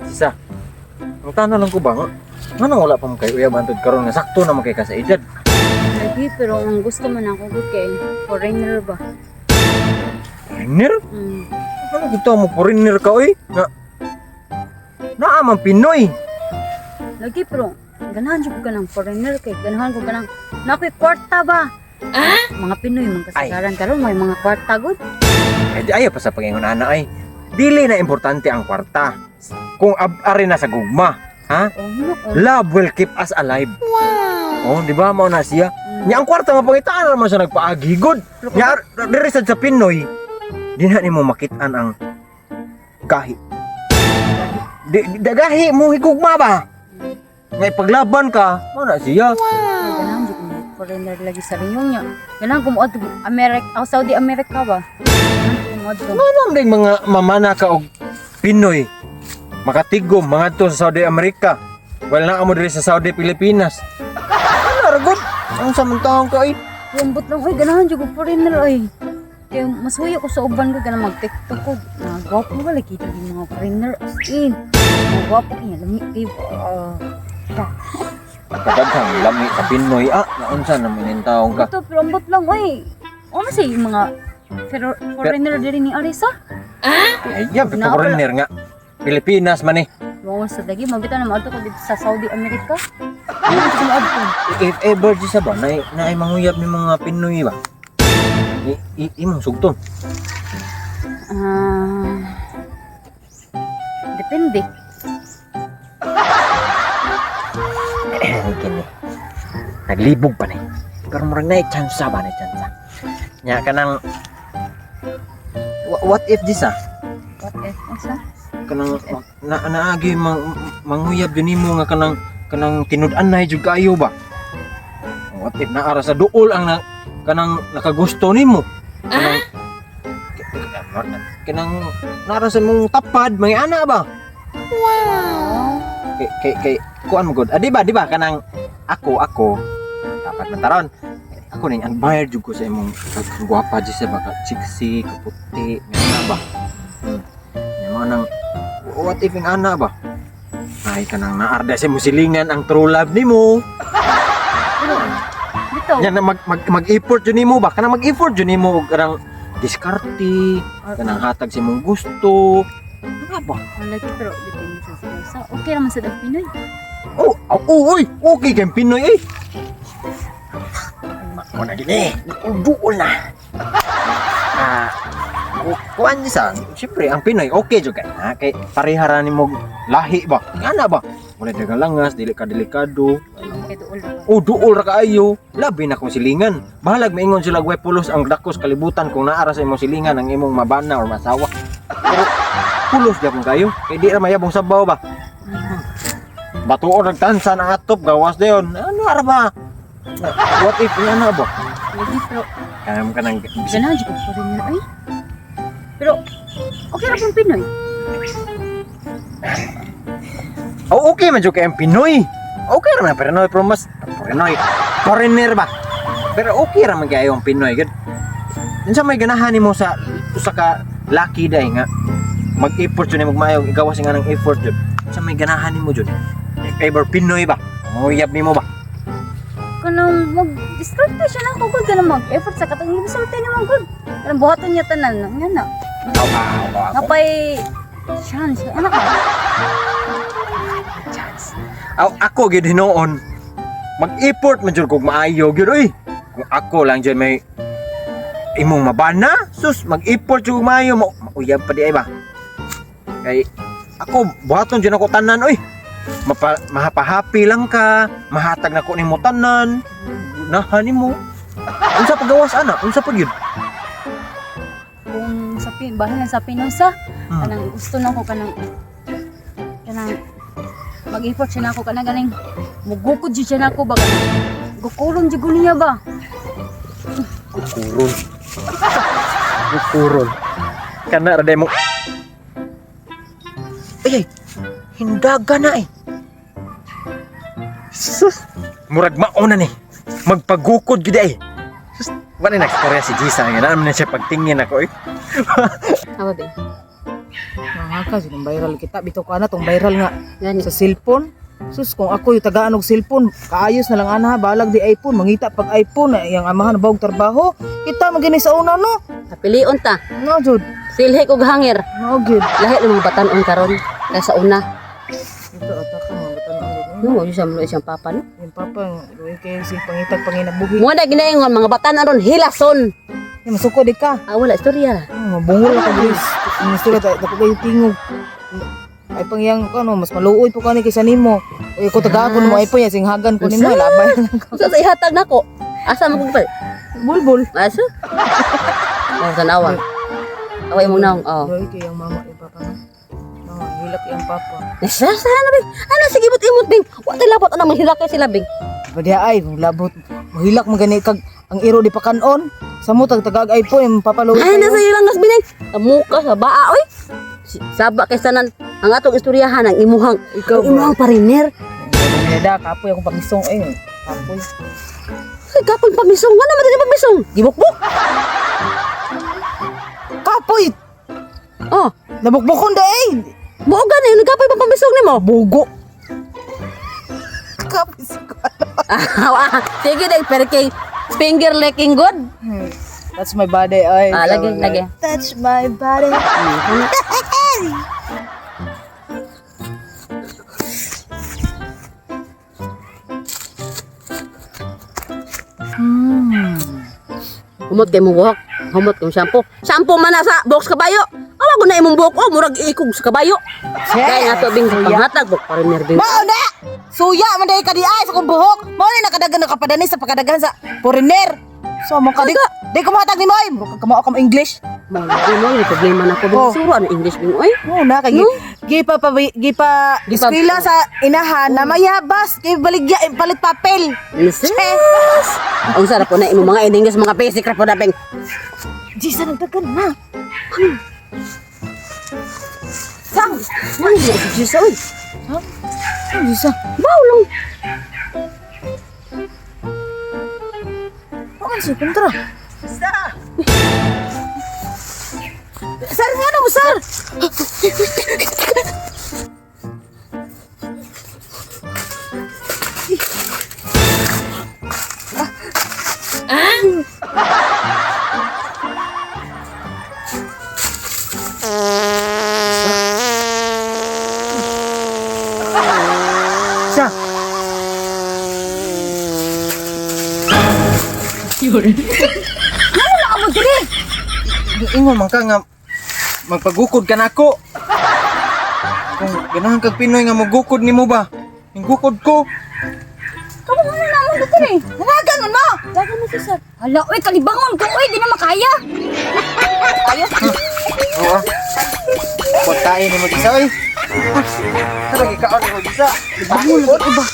Isa. Ang tanong lang ko ba, nga wala pa mo kayo uyab antod karon nga sakto na kay ka sa edad. Lagi, pero ang gusto man ako good kay foreigner ba? Foreigner? Mm. Ano gusto mo foreigner ka oy? Naa man Pinoy. Lagi, pero ganahan ko ka ng foreigner kay ganahan ko ka ng nakoy kwarta ba? Mga Pinoy man kasagaran karon may mga kwarta good. Eh di ayaw pa sa pangingon ana ay. Dili na importante ang kwarta. Kung ari na sa gugma, ha? Oh. Love will keep us alive. Wow. Oh, di ba mao na siya? Nya ang kwarta mapangitaan naman siya nagpaagi good. Nya diri sad sa Pinoy, dinha nimo makitaan ang gahi. Dagahi mo higugma ba? May paglaban ka, mao na siya. Ganahan ko foreigner lagi sa rinyo niya. Ganahan ko mo America, Saudi America ba? Manong ding mga mamana ka og Pinoy makatigom mga to sa Saudi America. Wala na amo diri sa Saudi Pilipinas. Ano ragot? Ang samantang ka ay. Lambot lang oy, ganahan jud ko foreigner oy. Kaya mas huyo ko sa uban ko kana mag-TikTok ko. Gwapo ba lagi yung mga foreigner as in. Mga gwapo niya lami kay Kadaghang lami sa Pinoy naunsa naman yung taong ka. ito, lambot lang oy. Ano sa yung mga foreigner diri ni Arisa? Ay, yan, foreigner nga. Pilipinas man eh. Wow, sa lagi mabita na maadto ko dito sa Saudi America. Ano sa maadto? If ever di sa ba, na manguyab ni mga Pinoy ba? Imong sugton. Depende. Kini. Naglibog pa ni. Pero murag na chance ba na chance. Nya kanang what if this What if? Asa? kanang naagi manguyab din nimo nga kanang tinud-an na jud kayo ba? What if naara sa duol ang kanang nakagusto nimo? Kanang naara sa mong tapad may ana ba? Wow. Kay kuan mo gud. Di ba kanang ako dapat mataron. Ako ning admire jud ko sa imong kagwapa di sa baka chiksi, kaputi, nga ba? Mo nang what if ang ana ba? Ay kanang naarda sa musilingan ang true love nimo. Dito. Yan mag-effort jud nimo ba? Kanang mag-effort jud nimo og kanang diskarte, kanang hatag sa imong gusto. Ano ba? Lagi pero depende sa okay naman sa Pinoy. Oy, okay kay Pinoy eh. Mo na gini, duol na. Kuan sa, siyempre ang Pinoy okay jud kay kay parehara nimo lahi ba? Ngana ba? Wala dagang langas, dili ka delikado. Kay duol ra. Duol ra kaayo. Labi na kung silingan. Bahalag maingon sila way pulos ang dakos kalibutan kung naara sa imong silingan ang imong mabana or masawa. Pero pulos gyapon kayo. Kay di ra mayabong sabaw ba? Batuon nagtansa ng atop gawas dayon. Ano ara ba? What if ana ba? Lagi pero Kanang kanang ganahan jud ko foreigner ay. Pero okay ra pong Pinoy. okay man jud kay ang Pinoy. Okay ra man Pinoy pero mas Pinoy. Foreigner ba? Pero okay ra man kayo ang Pinoy gud. Unsa may ganahan nimo sa usa ka laki day nga mag-effort jud nimo magmayo igawas nga ng effort jud. Unsa may ganahan nimo jud? If ever Pinoy ba? Nguyab nimo ba? Kanang mag-diskarte siya na kung kanang mag-effort sa katong resulta naman good. Kanang buhaton niya tanan nga na. Napay chance. Ano ka? Chance. Ako gid hinoon. Mag-effort man jud kog maayo gyud oy. Kung ako lang jud may imong mabana, sus mag-effort jud maayo mauyab pa di ay ba. Kay ako buhaton jud ako tanan oy. Mahapahappy lang ka, mahatag na ko nimo tanan. Nahan nimo. Unsa pagawas ana? Unsa pa gyud? Kung sa bahin lang sa Pinosa, kanang gusto na ko kanang mag-effort siya na ako kanang ganing mugukod siya na ako ba kanang gukulon jud niya ba? Gukurol. Kana ra mo. Ay, hindaga na eh. Sus, murag mauna ni. Magpagukod gid ay. Sus, wala na eksperya si Gisa nga naman siya pagtingin ako eh. Awa ba? Haka sinong viral kita bitaw ka na tong viral nga Gani. sa cellphone. Sus kung ako yung tagaan og cellphone, kaayos na lang ana balag di iPhone, mangita pag iPhone yang amahan bawog trabaho. Kita magini sa una no. Kapilion ta. No jud. Silhi kog hangir. No gid. Lahi ng mga batanon karon kaya sa una. Ito ataka mga batan-an. No, yung siyang papa no. Yung papa, kay si pangitag panginabuhi. Mo na ginaingon mga batanon ron hilason. Yung masuko di ka. Wala istorya. Mabungol na ka guys. Yung istorya dapat kayo tingog. Ay pang yang ano mas maluoy po kani kaysa nimo. Ay ko tagaan ko mo ay po yan singhagan ko nimo labay. Sa ihatag nako. Asa mo kung Bulbul. Asa? Oh, tanawa. Away mo naong. Oh. Doy kay yang mama yung papa no. Mama hilak yung papa. Nasa na bing. Ano sige imot bing. Wa tay labot ana mahilak kay sila bing. Padya ay labot. Mahilak magani kag ang iro di pa kanon. Sa mo tagag ay po yung papaluoy. Ay nasa ilang nas binay. Muka sa baa oy. Saba kay sanan ang atong istoryahan ang imuhang Ikaw, ang imuhang pariner. Neda kapoy akong pangisong ay kapoy. Ay kapon pamisong nga naman din pamisong. Gibukbok. Kapoy. Oh, Nabukbukon da eh. buo gani nagkapoy pa pamisong nimo. Bugo. Kapoy si ko. Sige dai perking finger licking good. That's my body. Ay, Lagi. Touch my body. Humot kay mo buhok. Humot kay shampoo. Shampoo man na sa box kabayo. Awa ko na imong buhok oh, murag ikog sa kabayo. Kaya nga to bing panghatag buhok pariner bing. Mao na! Suya man dahil ka di ay sa kong buhok. Mao na nakadagan nakapadani sa pagkadagan sa foreigner. So mo ka di di ko matag ni mo ay. Murag ka kamao ka mo English. Mo may problema na ko bing Oh. suro ano English bing oy. Oo na kay No? gipa eskwela sa inahan na mayabas kay baligya palit papel. Yes. Ang sarap po na imong mga English mga basic ra po na bing. Jisa nagdagan na. Sang. Ano di si Jisa oy? Jisa. Bawlong. Aman si kontra. Sir, nga na mo, sir! Siya! Ano mo diri? Ingon man ka nga magpagukod ka nako. Kung ganahan kag Pinoy nga magukod nimo ba? Gukod ko. Kamu mo na mo diri. Hanagan mo no! Dagan mo si sir. Hala, oy kalibangon ko oy, di na makaya. Ayo. Oo. Pagkain nimo isa oy. Tara gikaon mo isa. Bahul ba?